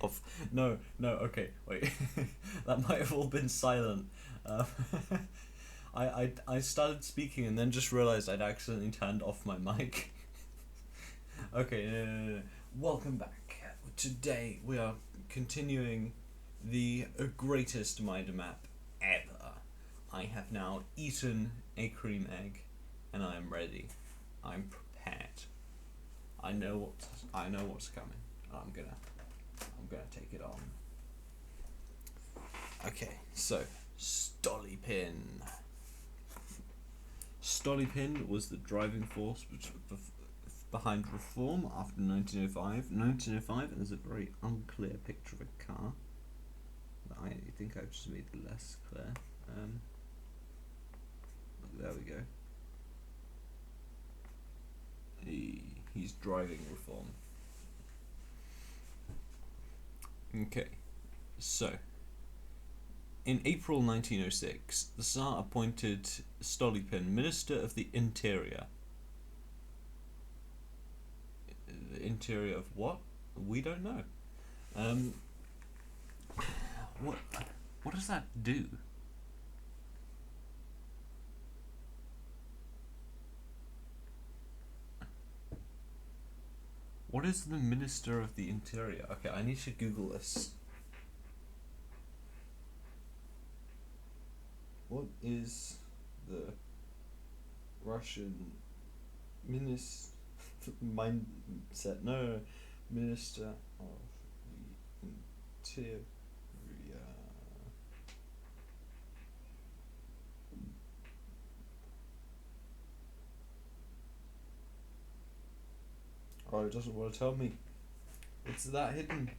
off. No, no, okay, wait. That might have all been silent. Um, I started speaking and then just realized I'd accidentally turned off my mic. Okay, no, no, no, no. Welcome back. Today we are continuing the greatest mind map ever. I have now eaten a cream egg, and I am ready. I'm prepared. I know what's coming. I'm gonna take it on. Okay, so Stolypin. Stolypin was the driving force behind reform after 1905. 1905, and there's a very unclear picture of a car that I think I've just made less clear. There we go. He's driving reform. Okay, so in April 1906, the Tsar appointed Stolypin Minister of the Interior. The interior of what? We don't know. What does that do? What is the Minister of the Interior? Okay, I need to Google this. What is the Russian mindset? No, Minister of the Interior. Oh, it doesn't want to tell me. It's that hidden.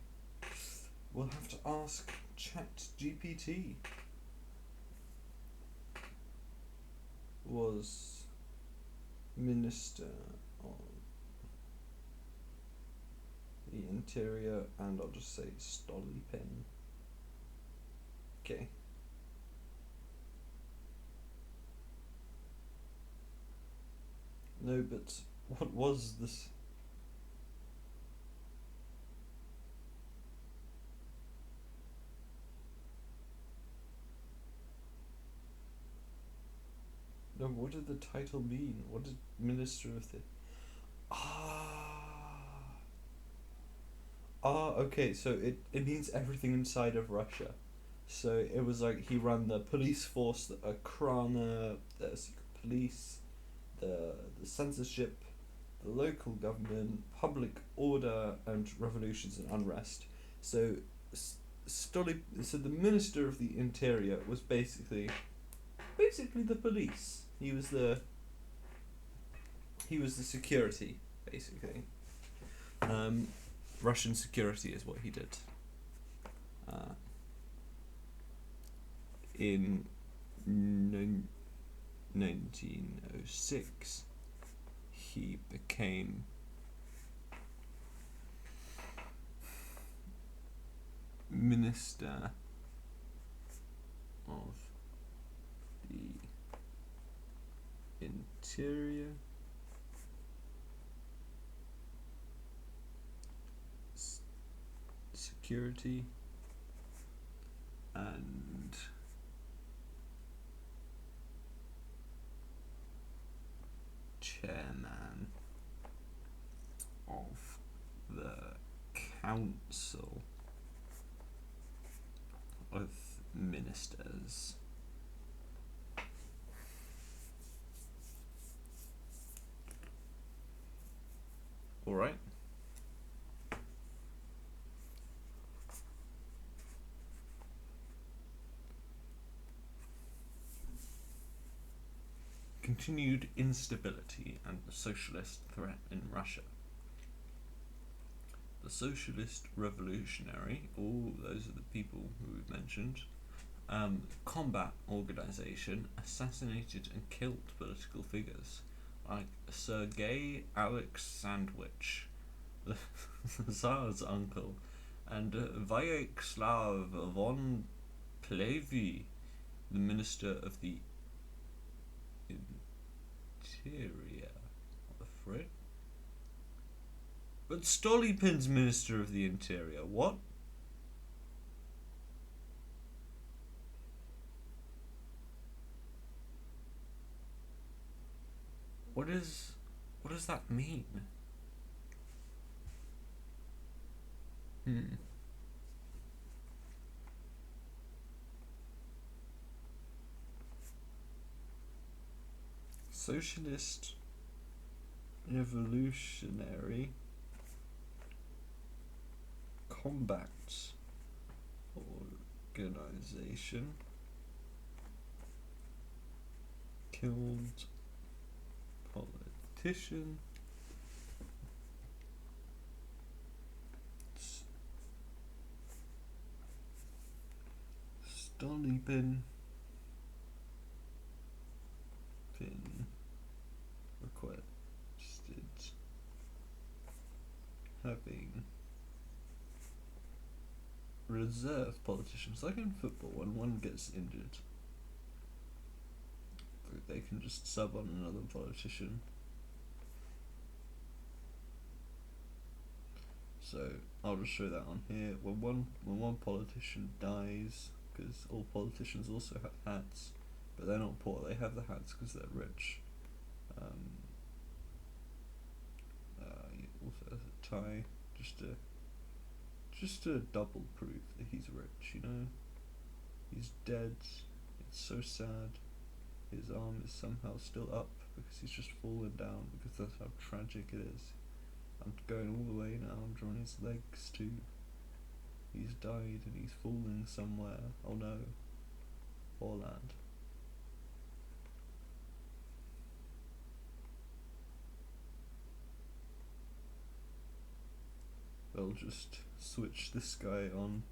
We'll have to ask ChatGPT. Was Minister of the Interior, and I'll just say Stolypin. Okay. No, but what was this? No, what did the title mean? What did Minister of the... Okay, so it means everything inside of Russia. So it was like he ran the police force, the Krana, the secret police, the censorship, the local government, public order, and revolutions and unrest. So so the Minister of the Interior was basically the police. He was the security, basically. Russian security is what he did. In 1906, he became Minister of the Interior, Security, and Chairman of the Council of Ministers. Alright. Continued instability and the socialist threat in Russia. The Socialist Revolutionary, those are the people who we've mentioned, combat organization assassinated and killed political figures like Sergei Alexandrovich, the Tsar's uncle, and Vyacheslav von Plevy, the Minister of the Interior. What the frick? But Stolypin's Minister of the Interior, what? what does that mean? Hmm. Socialist revolutionary combat organization killed politician Stolypin requested having reserve politicians, like in football when one gets injured they can just sub on another politician. So I'll just show that on here. When one politician dies, because all politicians also have hats, but they're not poor. They have the hats because they're rich. He also has a tie, just to double prove that he's rich. You know, he's dead. It's so sad. His arm is somehow still up because he's just fallen down, because that's how tragic it is. I'm going all the way now, I'm drawing his legs too. He's died and he's falling somewhere. Oh no. Poor lad. They'll just switch this guy on.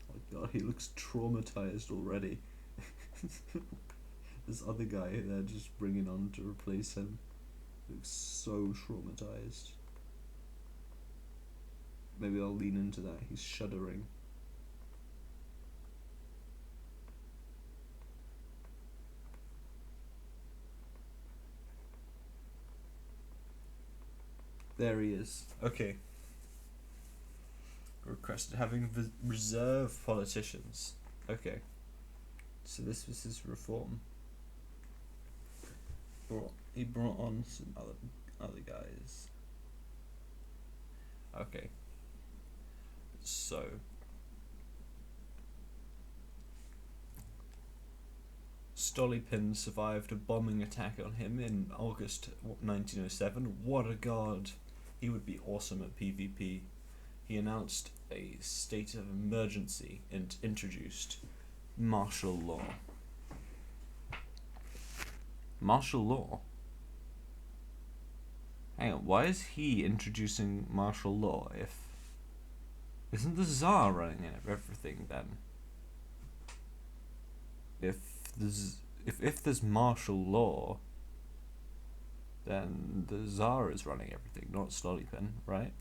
Oh god, he looks traumatized already. This other guy they're just bringing on to replace him looks so traumatized. Maybe I'll lean into that. He's shuddering. There he is. Okay. Requested having reserve politicians. Okay. So this was his reform. He brought on some other guys. Okay. So Stolypin survived a bombing attack on him in August 1907. What a god! He would be awesome at PvP. He announced a state of emergency and introduced martial law. Martial law? Hang on, why is he introducing martial law if... Isn't the Tsar running everything then? If there's martial law, then the Tsar is running everything, not Stolypin, right?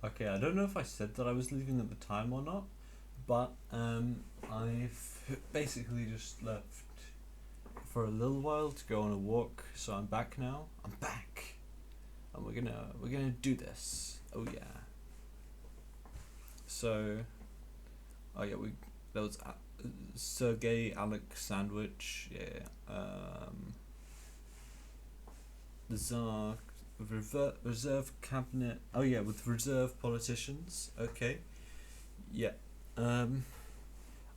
Okay, I don't know if I said that I was leaving at the time or not, but I've basically just left for a little while to go on a walk, so I'm back now. I'm back, and we're gonna do this. Oh yeah. So, oh yeah, there was Sergei Alexandrovich, yeah. The Tsar, reserve cabinet. Oh yeah, with reserve politicians. Okay. Yeah.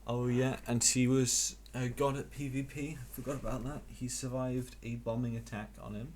Oh yeah, and he was a god at PvP. I forgot about that. He survived a bombing attack on him.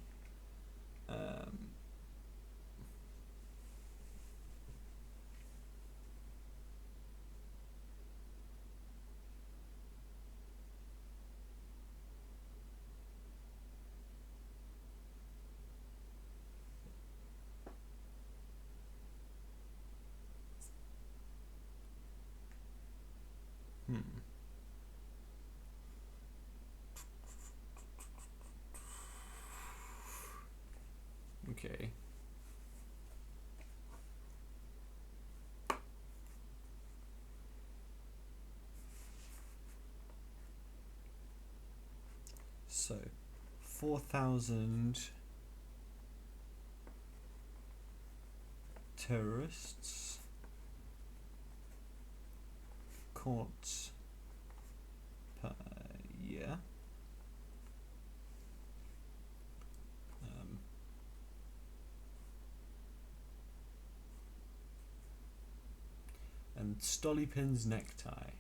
Okay. So 4,000 terrorists caught per year. And Stolypin's necktie.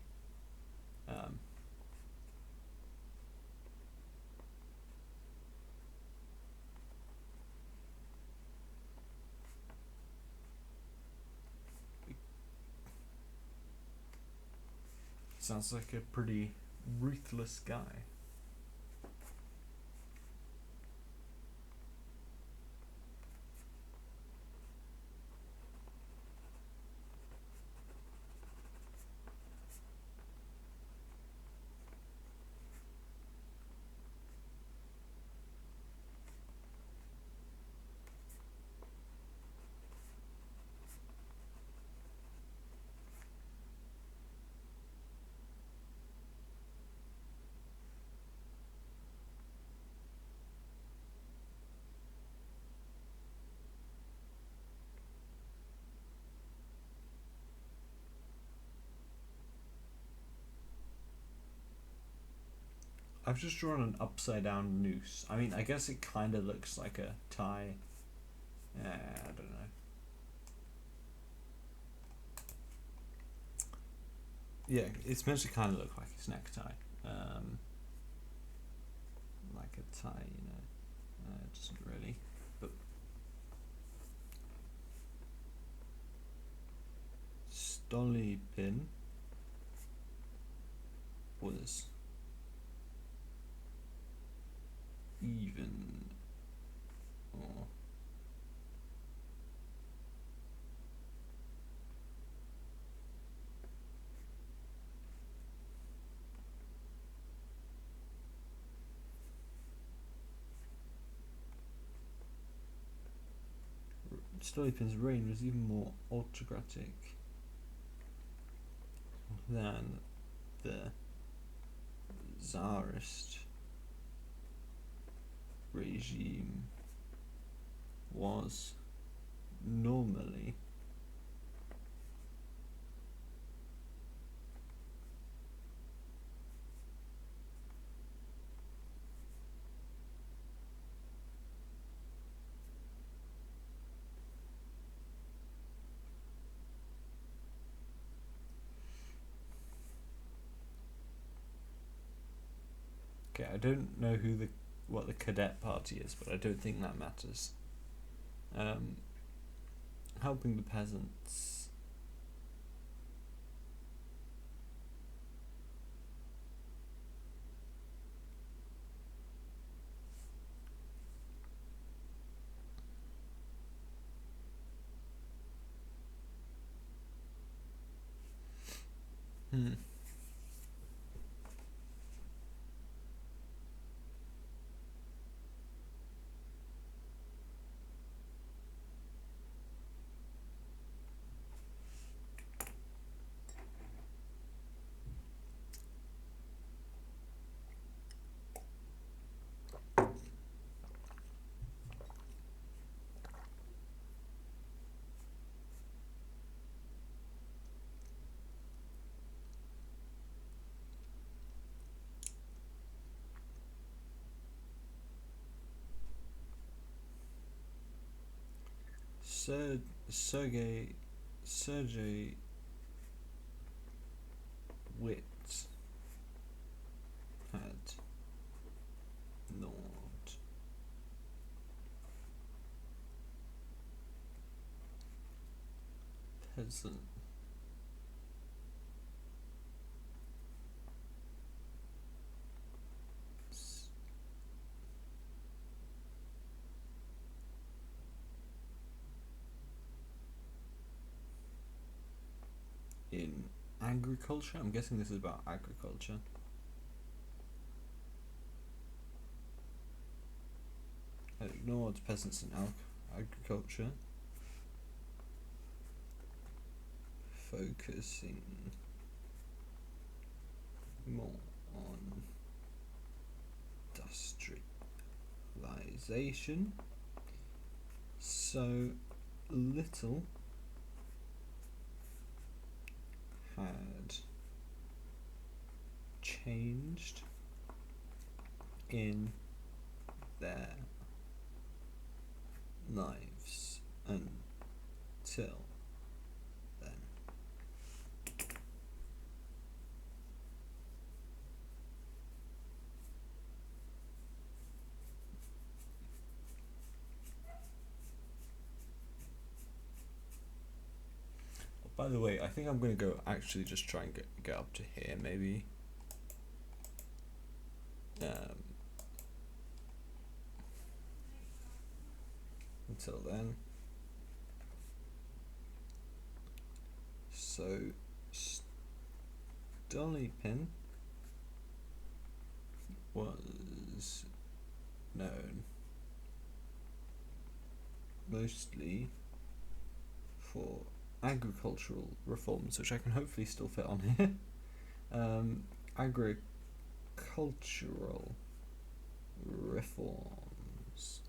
Sounds like a pretty ruthless guy. I've just drawn an upside down noose. I mean, I guess it kind of looks like a tie. I don't know. Yeah, it's meant to kind of look like his necktie. Like a tie, you know. It doesn't really. But Stolypin was even or Stolypin's reign was even more autocratic than the Tsarist regime was normally. Okay, I don't know what the cadet party is, but I don't think that matters. Helping the peasants. Sergei Witt had not peasant in agriculture. I'm guessing this is about agriculture. I ignored peasants in agriculture, focusing more on industrial civilization, so little had changed in their lives until then. By the way, I think I'm going to go actually just try and get up to here, maybe. Until then. So, Stolypin was known mostly for agricultural reforms, which I can hopefully still fit on here. Agricultural reforms.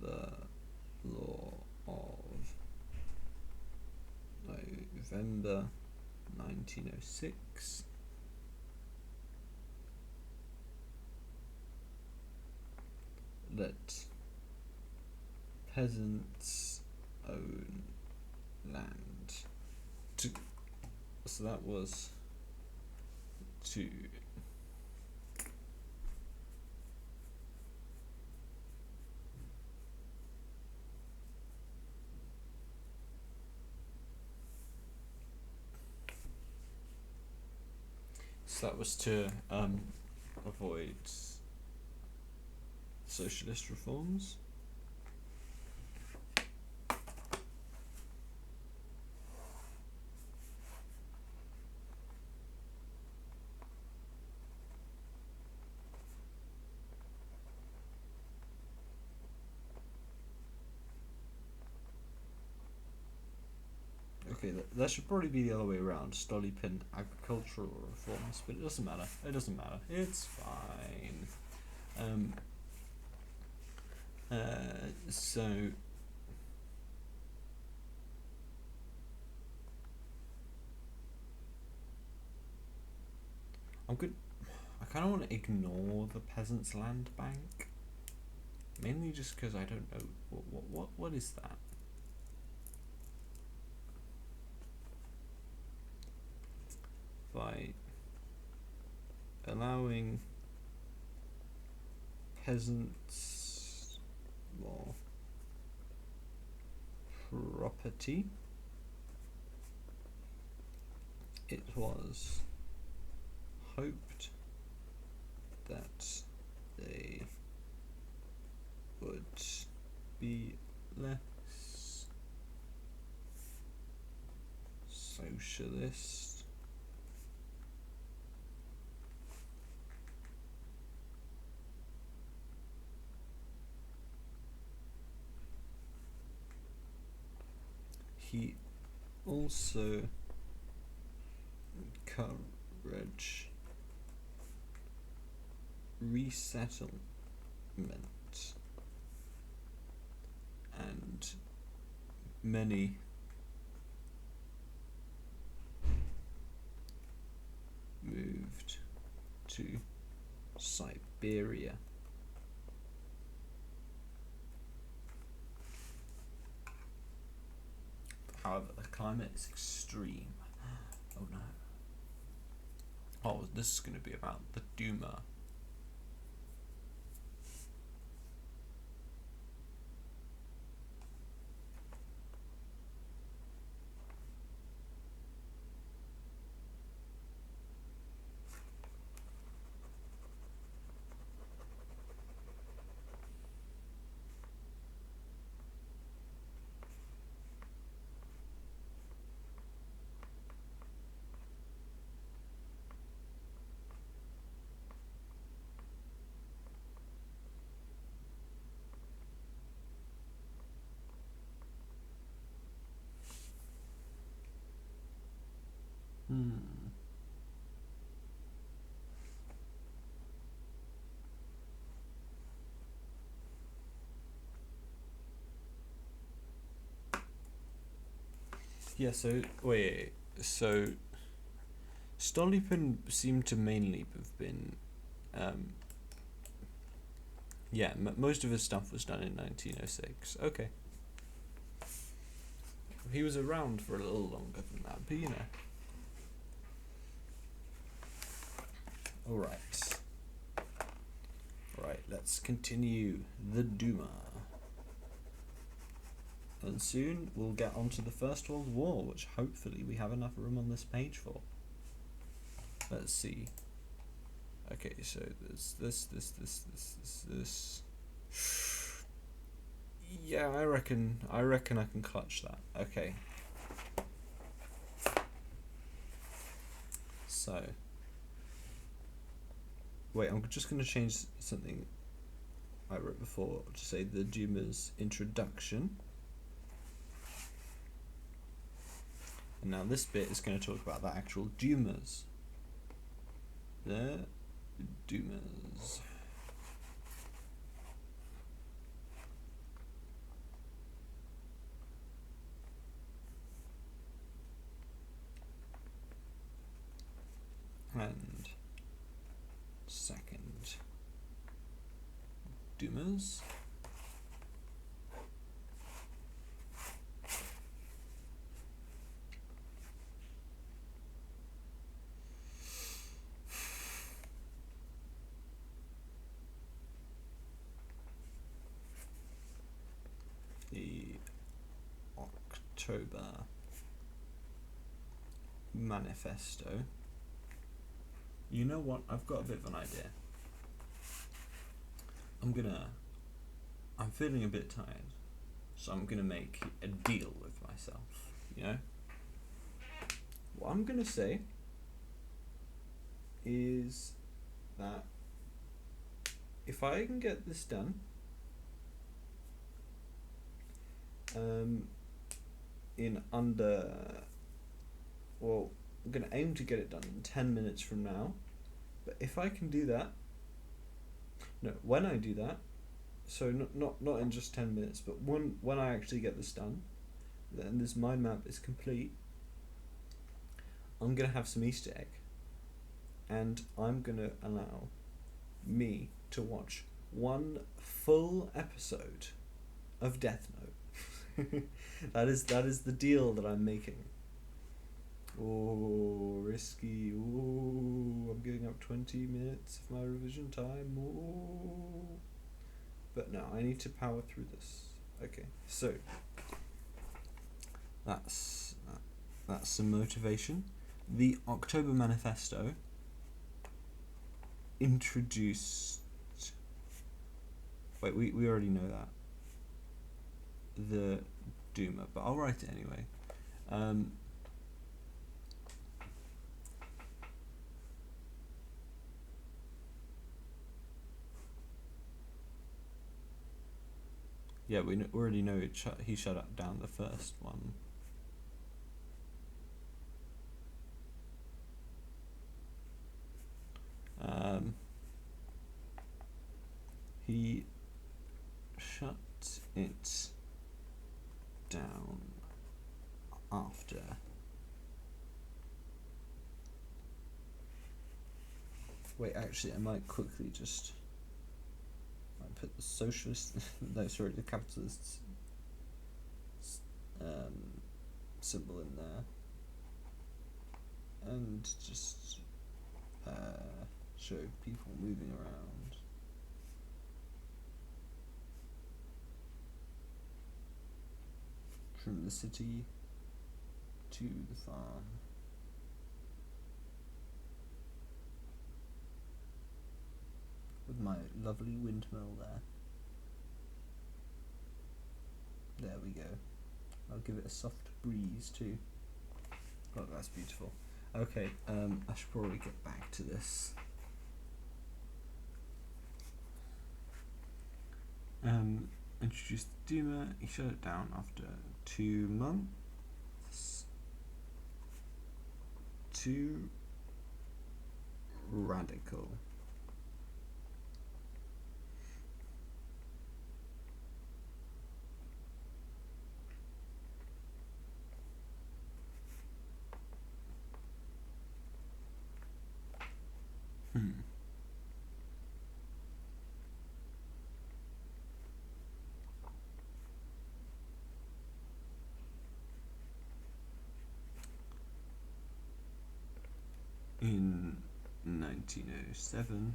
The law of November 1906 let peasants own land. So that was to avoid socialist reforms. Okay, that should probably be the other way around. Stolypin agricultural reforms, but it doesn't matter. It doesn't matter. It's fine. So I'm good. I kind of want to ignore the Peasants' Land Bank, mainly just because I don't know what is that. By allowing peasants more property, it was hoped that they would be less socialist. He also encouraged resettlement and many moved to Siberia. However, the climate is extreme. Oh no. Oh, this is going to be about the Duma. Yeah, so, wait, so Stolypin seemed to mainly have been, um, yeah, most of his stuff was done in 1906. Okay. He was around for a little longer than that, but you know. Alright. Alright, let's continue the Duma. And soon we'll get onto the First World War, which hopefully we have enough room on this page for. Let's see. Okay, so there's this. Yeah, I reckon I can clutch that. Okay. So. Wait, I'm just going to change something I wrote before to say the Duma's introduction. And now this bit is going to talk about the actual Dumas. The Dumas. And second Dumas. The October Manifesto. You know what? I've got a bit of an idea. I'm feeling a bit tired, so I'm gonna make a deal with myself, you know? What I'm gonna say is that if I can get this done, in under, well, I'm gonna aim to get it done in 10 minutes from now, but if I can do that, no, when I do that, so not in just 10 minutes, but when I actually get this done, then this mind map is complete, I'm gonna have some Easter egg, and I'm gonna allow me to watch one full episode of Death Note. that is the deal that I'm making. Oh, risky. Oh, I'm giving up 20 minutes of my revision time. Oh. But no, I need to power through this. Okay, so that's some motivation. The October Manifesto introduced. Wait, we already know that. The Duma, but I'll write it anyway. Yeah, we already know he shut up down the first one. He shut it down after wait, actually I might quickly just put the socialist no, sorry, the capitalist symbol in there and just show people moving around. From the city to the farm. With my lovely windmill there. There we go. I'll give it a soft breeze too. Oh, that's beautiful. Okay, I should probably get back to this. Introduced the Duma, he shut it down after 2 months. Too radical. 1907,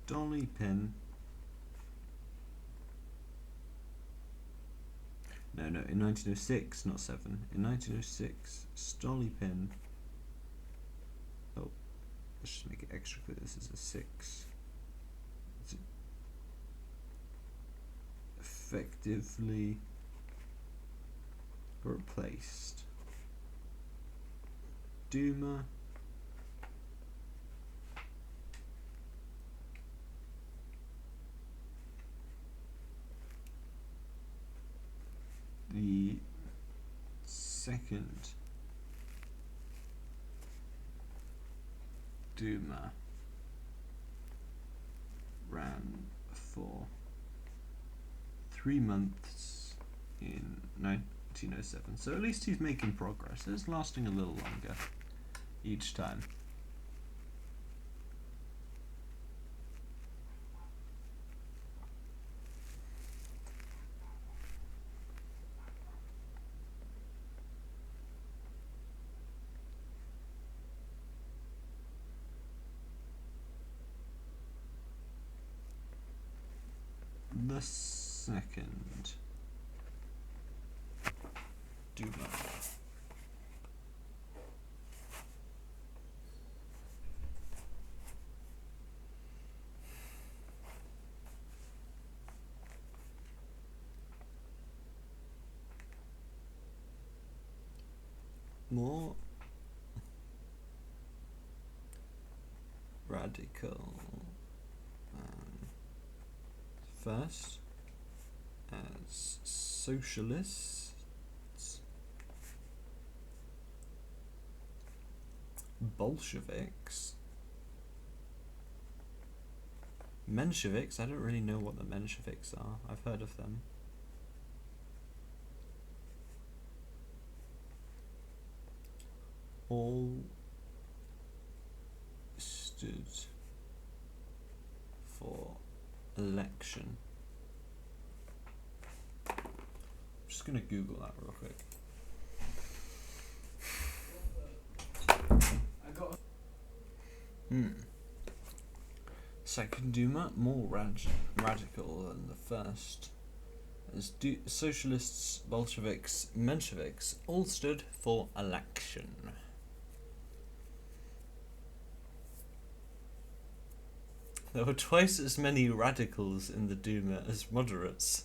Stolypin. No, in 1906, not 7. In 1906, Stolypin. Oh, let's just make it extra clear. This is a 6. It's effectively replaced Duma the second Duma ran for 3 months in 1907. So at least he's making progress. It's lasting a little longer each time. The second Duma. More radical. First, as socialists, Bolsheviks, Mensheviks. I don't really know what the Mensheviks are. I've heard of them. All stood for election. I'm just gonna Google that real quick. Second Duma, more radical than the first, as socialists, Bolsheviks, Mensheviks all stood for election. There were twice as many radicals in the Duma as moderates.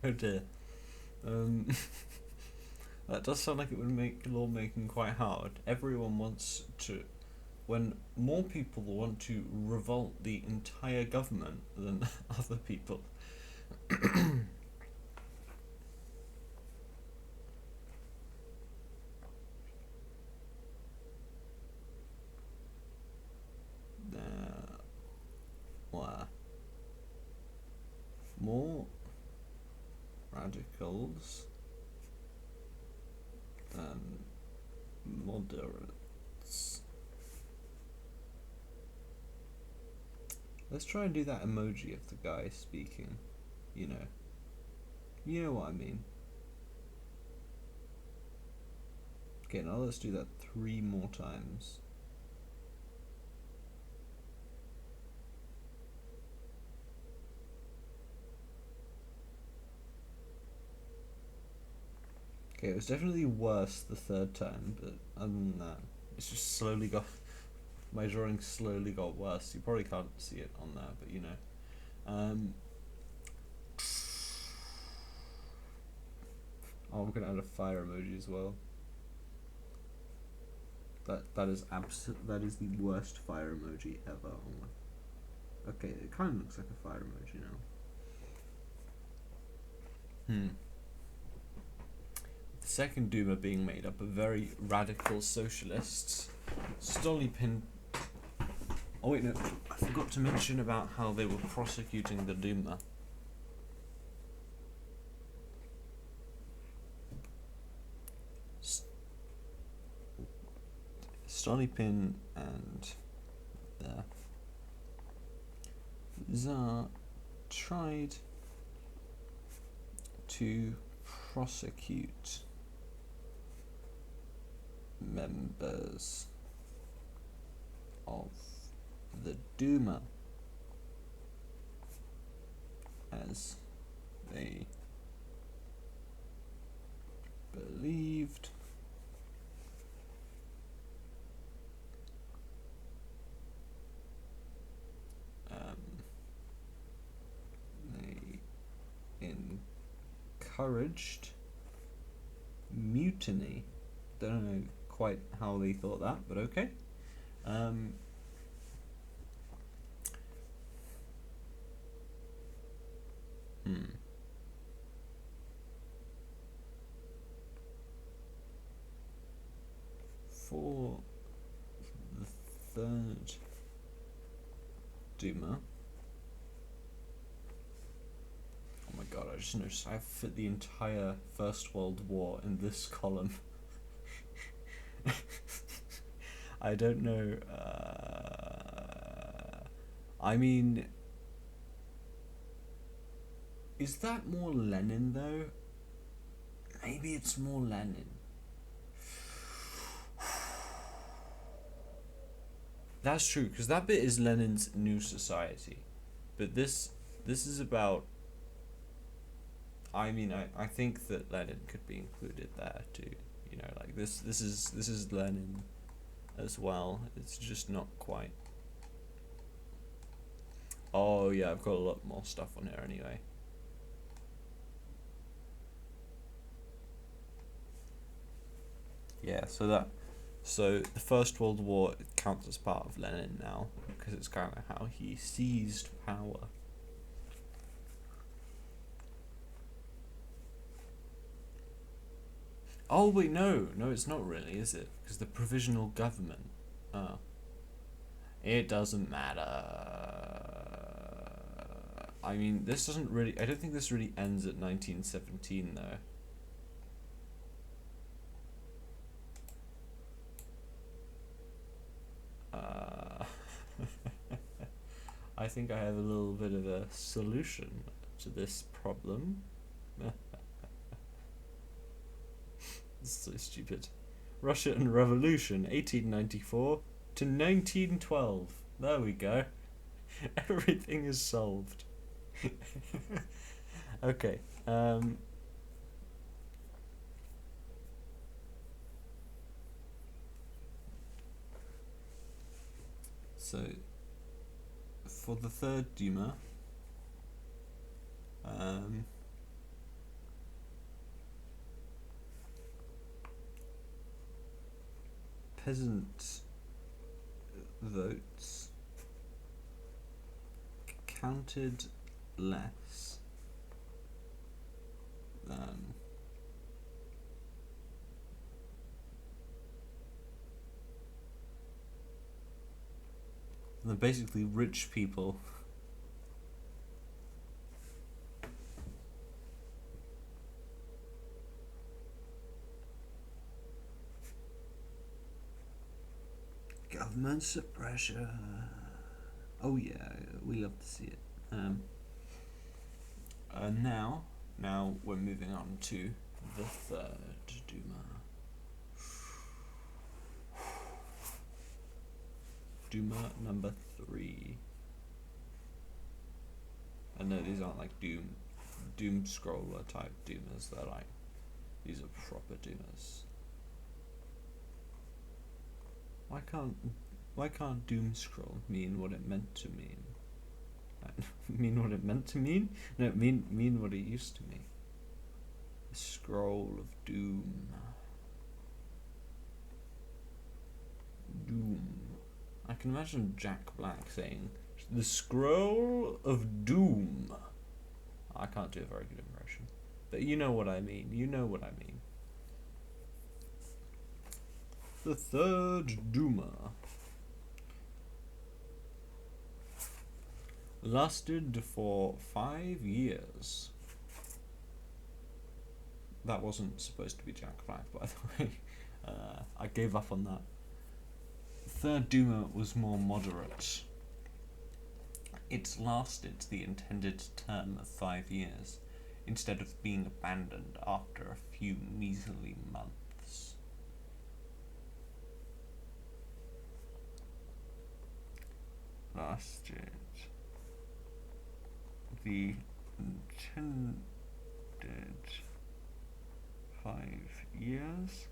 Oh dear. That does sound like it would make lawmaking quite hard. Everyone wants to... When more people want to revolt the entire government than other people. More radicals than moderates. Let's try and do that emoji of the guy speaking. You know what I mean. Okay, now let's do that 3 more times. Okay, it was definitely worse the 3rd time, but other than that, it's just slowly got... My drawing slowly got worse. You probably can't see it on there, but you know. Oh, I'm gonna add a fire emoji as well. That is the worst fire emoji ever. Okay, it kind of looks like a fire emoji now. The second Duma being made up of very radical socialists. Stolypin... Oh wait, no, I forgot to mention about how they were prosecuting the Duma. Stolypin and the Tsar tried to prosecute members of the Duma, as they believed. They encouraged mutiny. Don't know quite how they thought that, but okay. For the third Duma. Oh my god, I just noticed I've fit the entire First World War in this column. I don't know. I mean, is that more Lenin though? Maybe it's more Lenin. That's true, because that bit is Lenin's New Society, but this is about. I mean, I think that Lenin could be included there too. You know, like this is Lenin as well. It's just not quite. Oh yeah, I've got a lot more stuff on here anyway. Yeah, so the First World War counts as part of Lenin now, because it's kind of how he seized power. Oh wait, no, it's not really, is it? Because the provisional government. Oh. It doesn't matter. I mean, this doesn't really. I don't think this really ends at 1917 though. I think I have a little bit of a solution to this problem. It's so stupid. Russian Revolution, 1894 to 1912. There we go. Everything is solved. Okay. So, for the third Duma, peasant votes counted less than basically rich people. Government suppression. Oh yeah, we love to see it. Now we're moving on to the third Duma. Duma number 3. And no, these aren't like doom scroller type Dumas. They're like, these are proper Dumas. Why can't doom scroll mean what it meant to mean? Mean what it meant to mean? No, mean what it used to mean. The scroll of doom. Doom. I can imagine Jack Black saying, "The scroll of doom." I can't do a very good impression, but you know what I mean. You know what I mean. The third Duma lasted for 5 years. That wasn't supposed to be Jack Black, by the way. I gave up on that. The third Duma was more moderate. It lasted the intended term of 5 years, instead of being abandoned after a few measly months. lasted the intended 5 years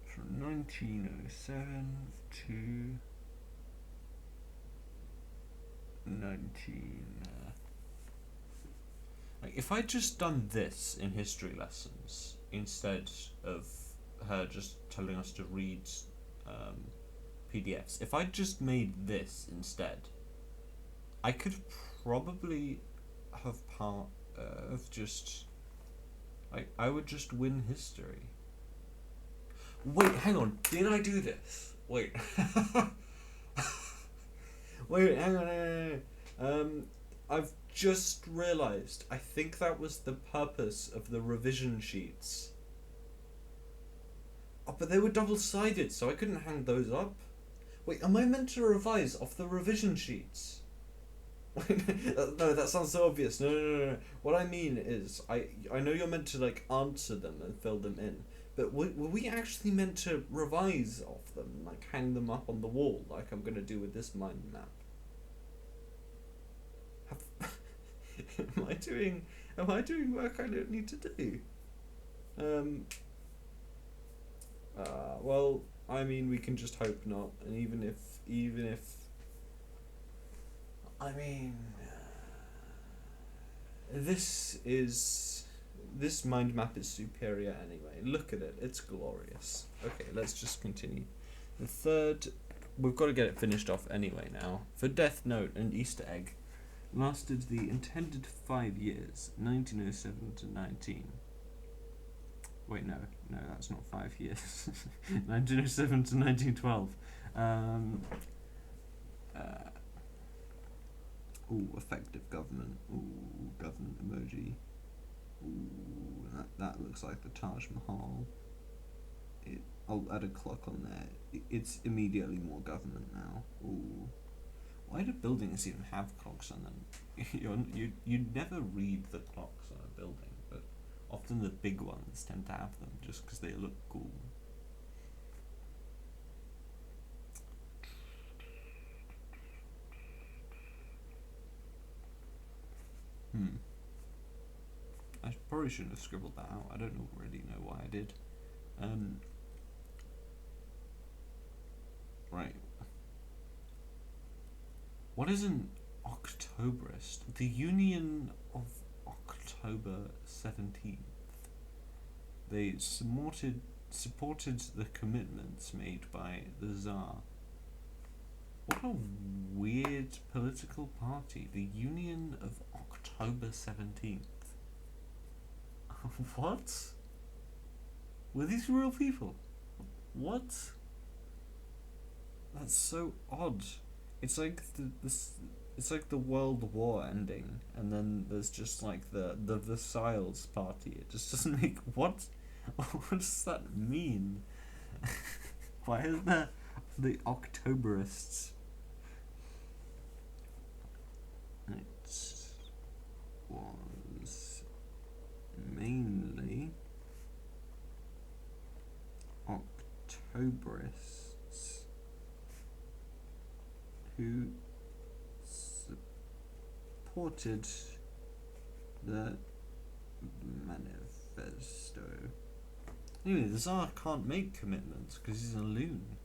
from 1907 to 19. Like, if I'd just done this in history lessons instead of her just telling us to read PDFs, if I'd just made this instead, I could probably have I would just win history. Wait, hang on. Did I do this? Wait. Wait, hang on. I've just realised. I think that was the purpose of the revision sheets. Oh, but they were double-sided, so I couldn't hang those up. Wait, am I meant to revise off the revision sheets? No, that sounds so obvious. No. What I mean is, I know you're meant to, like, answer them and fill them in, but were we actually meant to revise off them, like hang them up on the wall, like I'm gonna do with this mind map? Am I doing work I don't need to do? Well, I mean, we can just hope not, and even if, I mean, this mind map is superior anyway. Look at it, it's glorious. Okay, let's just continue. The third, we've got to get it finished off anyway now. For Death Note and Easter Egg, lasted the intended 5 years, 1907 to 19. Wait, no, that's not 5 years. 1907 to 1912. Effective government. Government emoji. That looks like the Taj Mahal. I'll add a clock on there. It's immediately more government now. Why do buildings even have clocks on them? You never read the clocks on a building, but often the big ones tend to have them just because they look cool. I probably shouldn't have scribbled that out. I don't really know why I did. Right. What is an Octoberist? The Union of October 17th. They supported the commitments made by the Tsar. What a weird political party. The Union of October 17th. What? Were these real people? What? That's so odd. It's like it's like the World War ending, and then there's just like the Versailles party. It just doesn't make what does that mean? Why is there the Octoberists? It was mainly Octoberists who supported the manifesto. Anyway, the Tsar can't make commitments because he's a loon.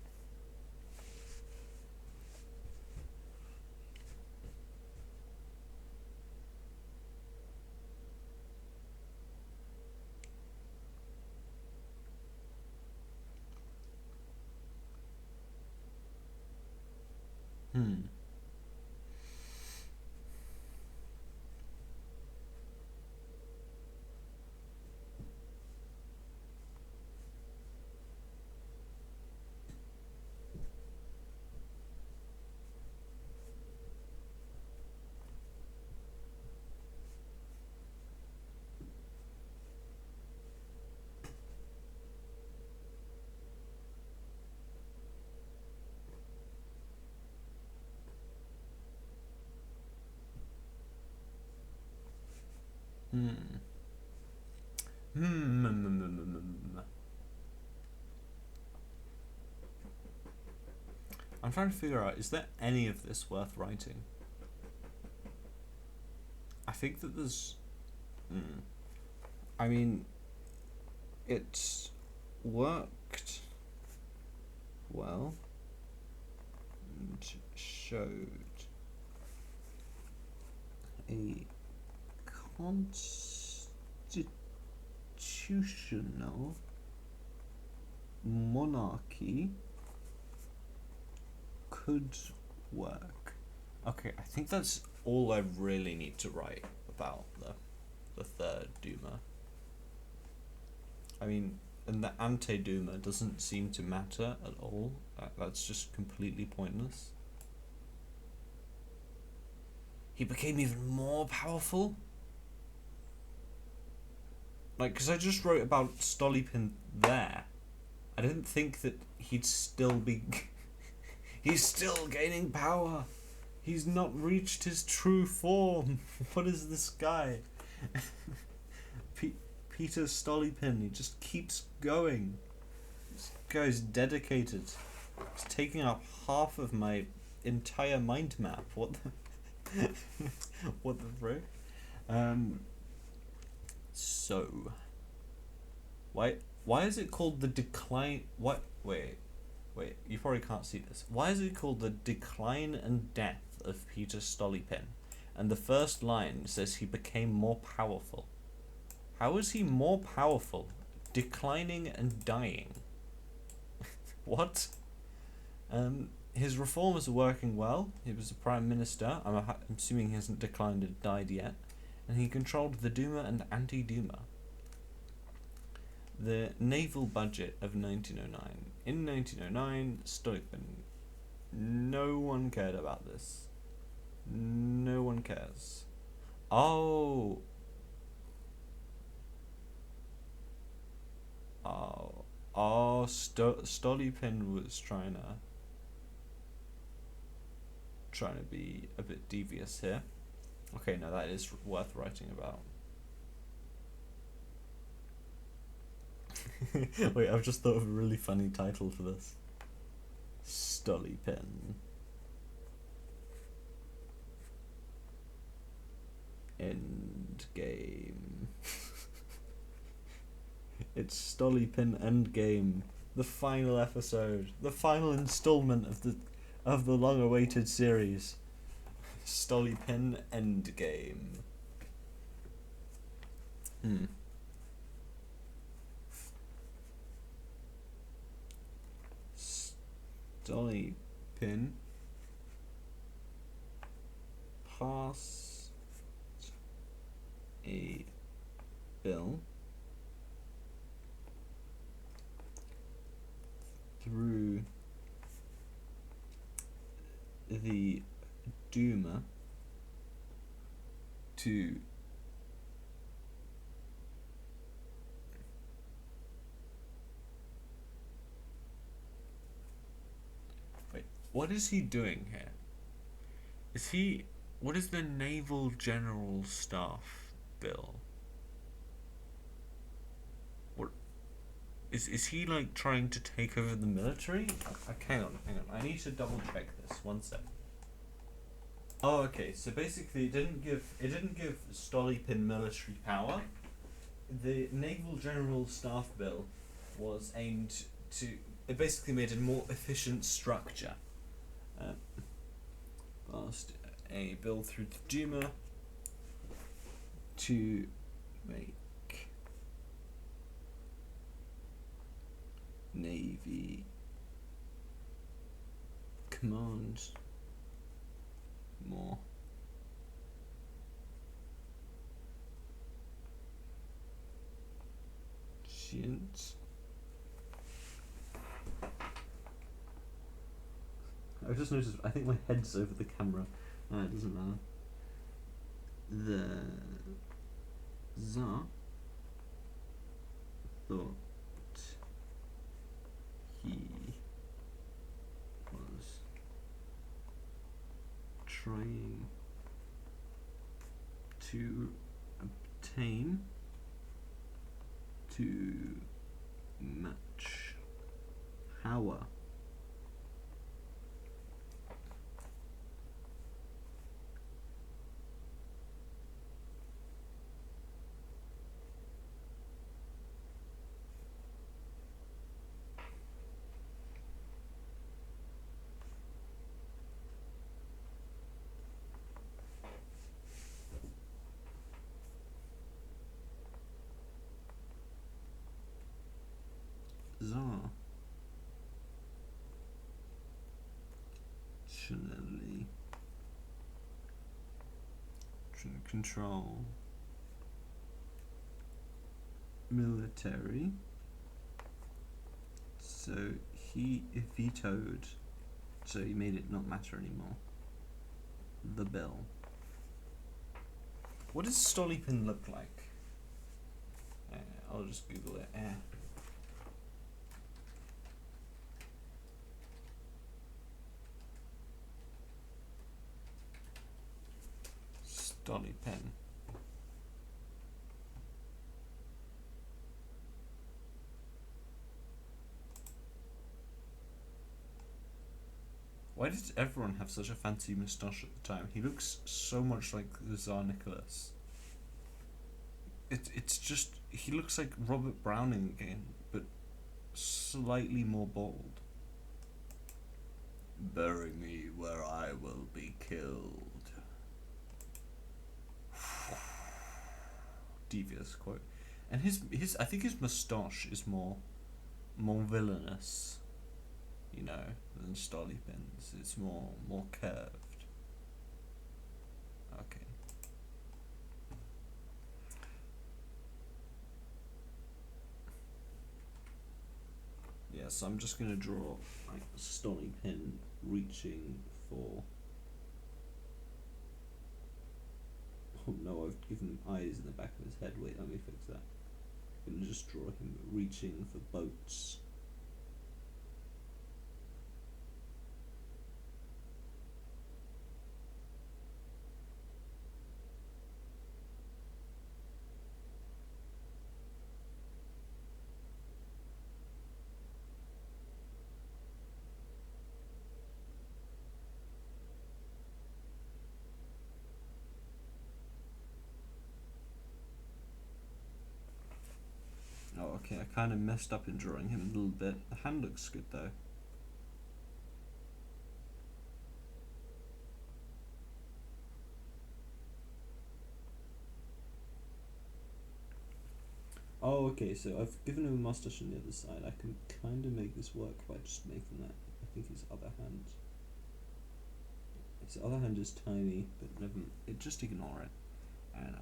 I'm I'm trying to figure out, is there any of this worth writing? I think that there's... I mean, it's worked well and showed a constitutional monarchy could work. Okay, I think that's all I really need to write about the third Duma. I mean, and the ante-Duma doesn't seem to matter at all. That's just completely pointless. He became even more powerful? Like, because I just wrote about Stolypin there. I didn't think that he'd still be... He's still gaining power. He's not reached his true form. What is this guy? Pyotr Stolypin, he just keeps going. This guy's dedicated. He's taking up half of my entire mind map. What the... what the frick? So... Why is it called the decline... What? Wait, you probably can't see this. Why is it called the decline and death of Pyotr Stolypin? And the first line says he became more powerful. How is he more powerful? Declining and dying. What? His reforms are working well. He was a prime minister. I'm assuming he hasn't declined or died yet. And he controlled the Duma and anti-Duma. The naval budget of 1909. In 1909, Stolypin. No one cared about this. No one cares. Oh, Stolypin was trying to be a bit devious here. Okay, no, that is worth writing about. Wait, I've just thought of a really funny title for this. Stolypin. Endgame. It's Stolypin Endgame, the final episode, the final installment of the long-awaited series. Stolypin Endgame. Stolypin passed a bill through the Duma to what is he doing here? What is the Naval General Staff bill? What is he like trying to take over the military? Hang on. I need to double check this. One sec. Oh, okay. So basically, it didn't give Stolypin military power. The Naval General Staff bill was aimed to. It basically made a more efficient structure. Passed a bill through the Duma to make Navy command more efficient. I just noticed, I think my head's over the camera. It doesn't matter. The Tsar thought he was trying to obtain to match power Tsar. Chinelli. Control. Military. So he vetoed, so he made it not matter anymore. The bill. What does Stolypin look like? I'll just Google it. Stolypin. Why did everyone have such a fancy moustache at the time? He looks so much like the Tsar Nicholas. It's just, he looks like Robert Browning again, but slightly more bald. Bury me where I will be killed. Devious quote. And his I think his moustache is more villainous, you know, than Stolypin's. It's more curved. Okay. Yeah, so I'm just gonna draw like Stolypin reaching for. Oh no, I've given him eyes in the back of his head. Wait, let me fix that. I'm gonna just draw him reaching for boats. Oh, okay, I kind of messed up in drawing him a little bit. The hand looks good though. Oh, okay, so I've given him a mustache on the other side. I can kind of make this work by just making that, I think, his other hand. His other hand is tiny, but never, just ignore it. And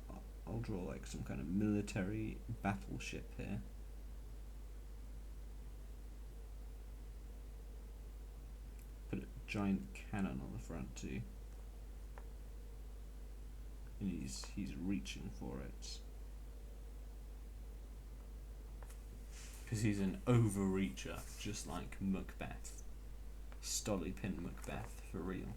I'll draw like some kind of military battleship here. Put a giant cannon on the front too. And he's reaching for it. Because he's an overreacher, just like Macbeth. Stolypin Macbeth, for real.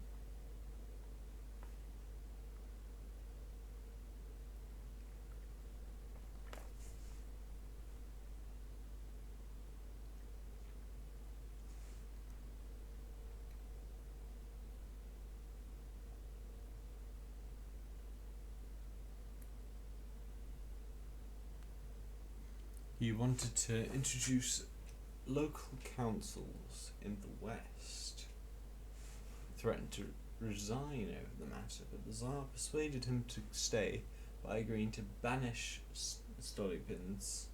He wanted to introduce local councils in the West. Threatened to resign over the matter, but the Tsar persuaded him to stay by agreeing to banish Stolypin's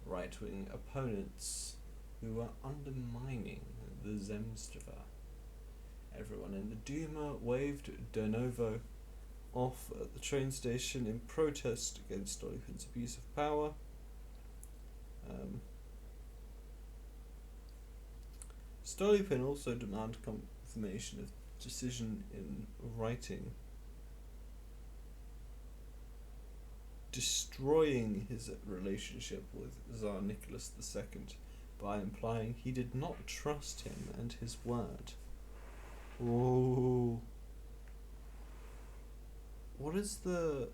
right-wing opponents who were undermining the Zemstva. Everyone in the Duma waved de novo off at the train station in protest against Stolypin's abuse of power. Stolypin also demanded confirmation of decision in writing, destroying his relationship with Tsar Nicholas II by implying he did not trust him and his word. Oh, what is the...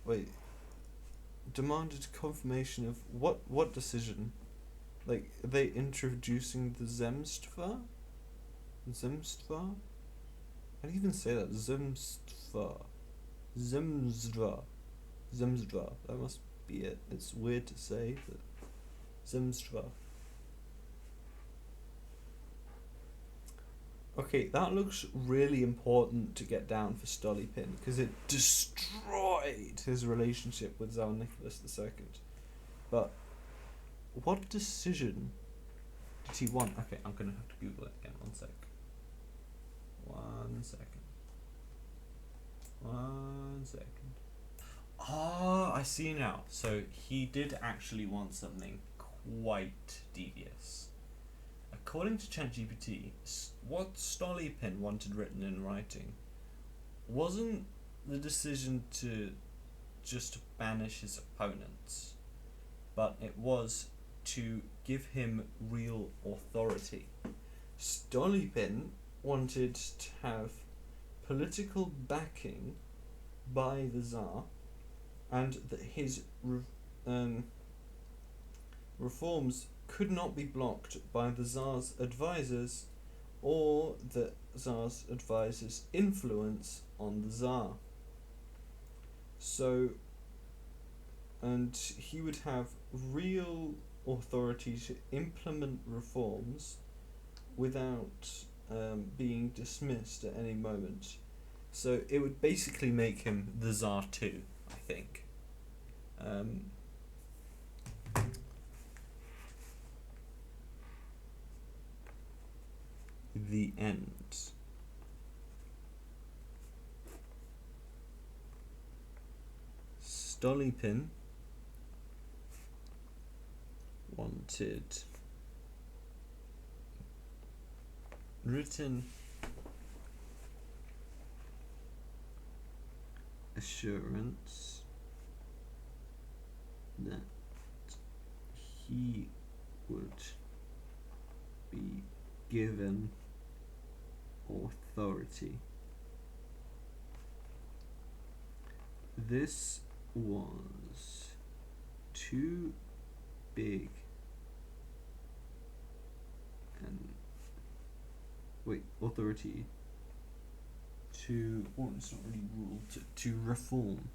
Wait, demanded confirmation of what decision? Like, are they introducing the Zemstva? Zemstva? How do you even say that? Zemstva. Zemstva. Zemstva. That must be it. It's weird to say, but Zemstva. Okay, that looks really important to get down for Stolypin because it destroyed his relationship with Tsar Nicholas II. But what decision did he want? Okay, I'm gonna have to Google it again. 1 sec. 1 second. 1 second. Ah, I see now. So he did actually want something quite devious. According to ChatGPT, what Stolypin wanted written in writing wasn't the decision to just banish his opponents, but it was to give him real authority. Stolypin wanted to have political backing by the Tsar, and that his reforms could not be blocked by the Tsar's advisors or the Tsar's advisors' influence on the Tsar. So, and he would have real authority to implement reforms without being dismissed at any moment. So it would basically make him the Tsar too, I think. The end. Stolypin wanted written assurance that he would be given authority. This was too big and authority to it's not really rule to reform.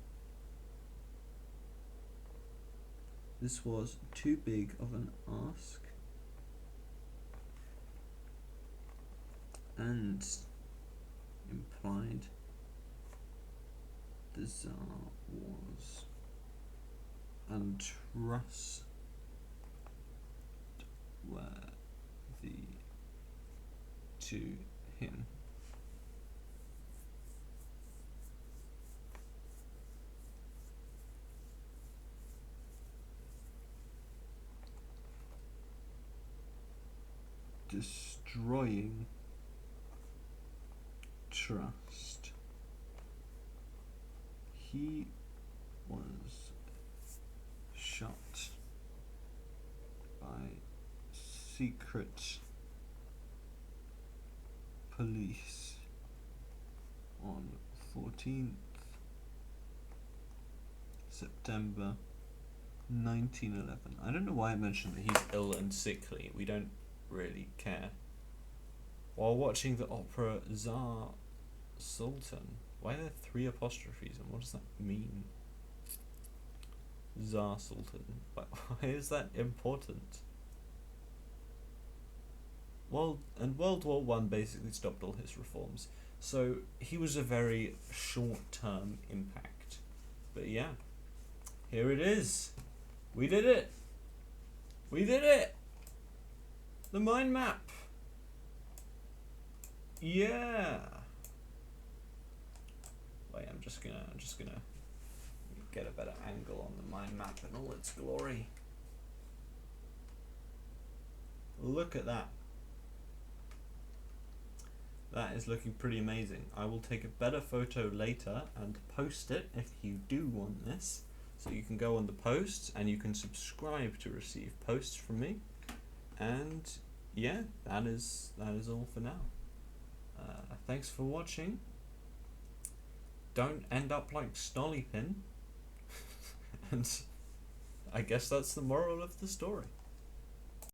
This was too big of an ask and implied the Tsar was untrustworthy to him. Destroying trust. He was shot by secret police on 14th September 1911. I don't know why I mentioned that he's ill and sickly. We don't really care. While watching the opera Tsar Sultan. Why are there 3 apostrophes and what does that mean? Tsar Sultan. Why is that important? Well, and World War One basically stopped all his reforms. So he was a very short-term impact. But yeah, here it is. We did it. We did it. The mind map. Yeah. Wait, I'm just gonna get a better angle on the mind map in all its glory. Look at that. That is looking pretty amazing. I will take a better photo later and post it if you do want this. So you can go on the posts and you can subscribe to receive posts from me. And yeah, that is all for now. Thanks for watching. Don't end up like Stolypin. And I guess that's the moral of the story.